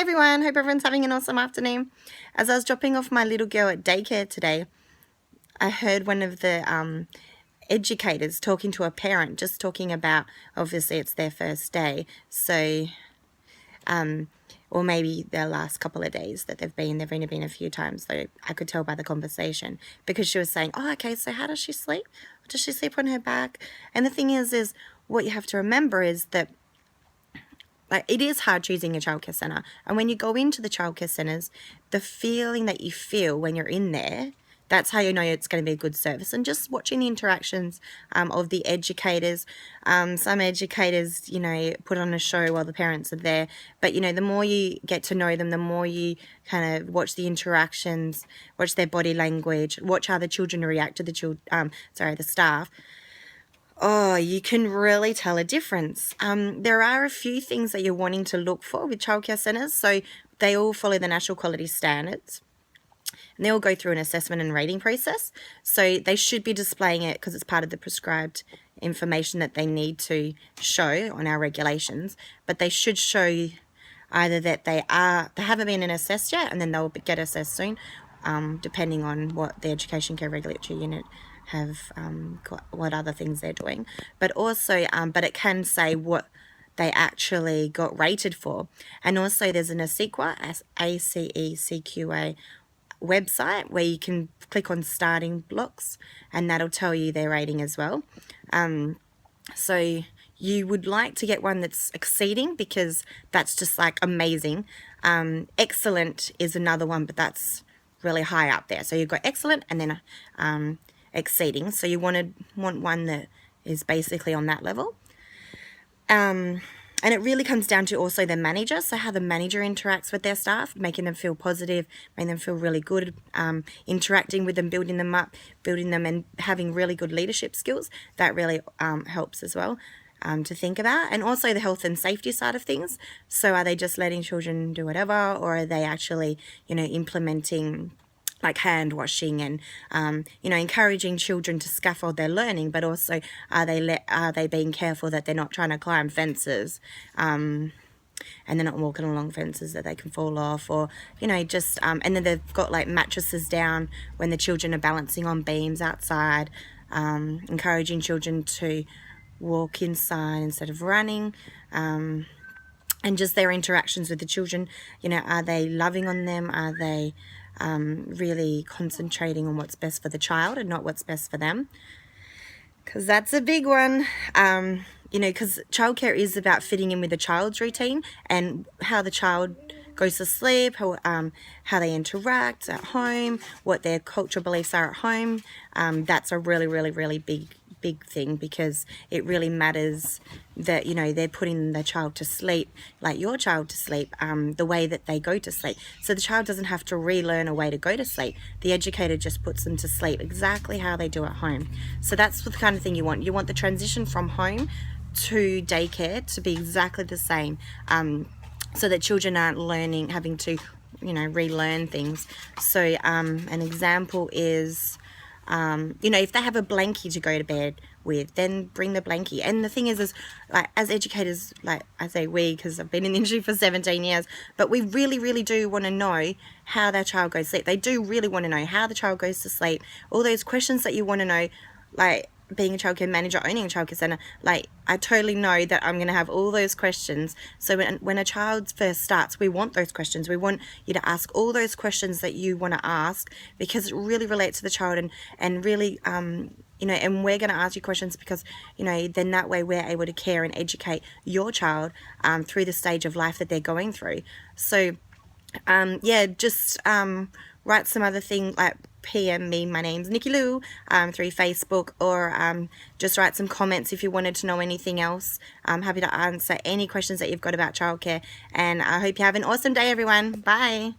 everyone, hope everyone's having an awesome afternoon. As I was dropping off my little girl at daycare today, I heard one of the educators talking to a parent, just talking about, obviously it's their first day, so or maybe their last couple of days that they've only been a few times, so I could tell by the conversation, because she was saying, oh, okay, so how does she sleep? Does she sleep on her back? And the thing is what you have to remember is that it is hard choosing a childcare centre, and when you go into the childcare centres, the feeling that you feel when you're in there, that's how you know it's going to be a good service. And just watching the interactions of the educators, some educators, put on a show while the parents are there, but the more you get to know them, the more you kind of watch the interactions, watch their body language, watch how the children react to the staff. Oh, you can really tell a difference. There are a few things that you're wanting to look for with childcare centres. So they all follow the national quality standards, and they all go through an assessment and rating process. So they should be displaying it because it's part of the prescribed information that they need to show on our regulations. But they should show either that they haven't been assessed yet, and then they'll get assessed soon, depending on what the Education Care Regulatory Unit have got, what other things they're doing, but also but it can say what they actually got rated for. And also there's an ACEQA, ACECQA website where you can click on starting blocks, and that'll tell you their rating as well. So you would like to get one that's exceeding, because that's just like amazing. Excellent is another one, but that's really high up there. So you've got excellent and then exceeding, so you want one that is basically on that level. And it really comes down to also the manager, so how the manager interacts with their staff, making them feel positive, making them feel really good, interacting with them, building them up, and having really good leadership skills. That really helps as well to think about. And also the health and safety side of things, so are they just letting children do whatever, or are they actually implementing like hand washing and encouraging children to scaffold their learning, but also are they being careful that they're not trying to climb fences, and they're not walking along fences that they can fall off, or just and then they've got like mattresses down when the children are balancing on beams outside, encouraging children to walk inside instead of running, and just their interactions with the children. Are they loving on them? Are they really concentrating on what's best for the child and not what's best for them? Because that's a big one. Because childcare is about fitting in with the child's routine and how the child goes to sleep, how they interact at home, what their cultural beliefs are at home. That's a really, really, really big thing, because it really matters that they're putting the child to sleep, like your child to sleep, the way that they go to sleep, so the child doesn't have to relearn a way to go to sleep. The educator just puts them to sleep exactly how they do at home. So that's the kind of thing you want. You want the transition from home to daycare to be exactly the same, so that children aren't having to relearn things. So an example is if they have a blankie to go to bed with, then bring the blankie. And the thing is like, as educators, like I say we, because I've been in the industry for 17 years, but we really, really do want to know how their child goes to sleep. They do really want to know how the child goes to sleep. All those questions that you want to know, like being a childcare manager, owning a childcare centre, like I totally know that I'm going to have all those questions. So when a child first starts, we want those questions. We want you to ask all those questions that you want to ask, because it really relates to the child, and really and we're going to ask you questions because then that way we're able to care and educate your child through the stage of life that they're going through. So just write some other thing, like PM me, my name's Nikki Lou, through Facebook, or just write some comments if you wanted to know anything else. I'm happy to answer any questions that you've got about childcare, and I hope you have an awesome day, everyone. Bye.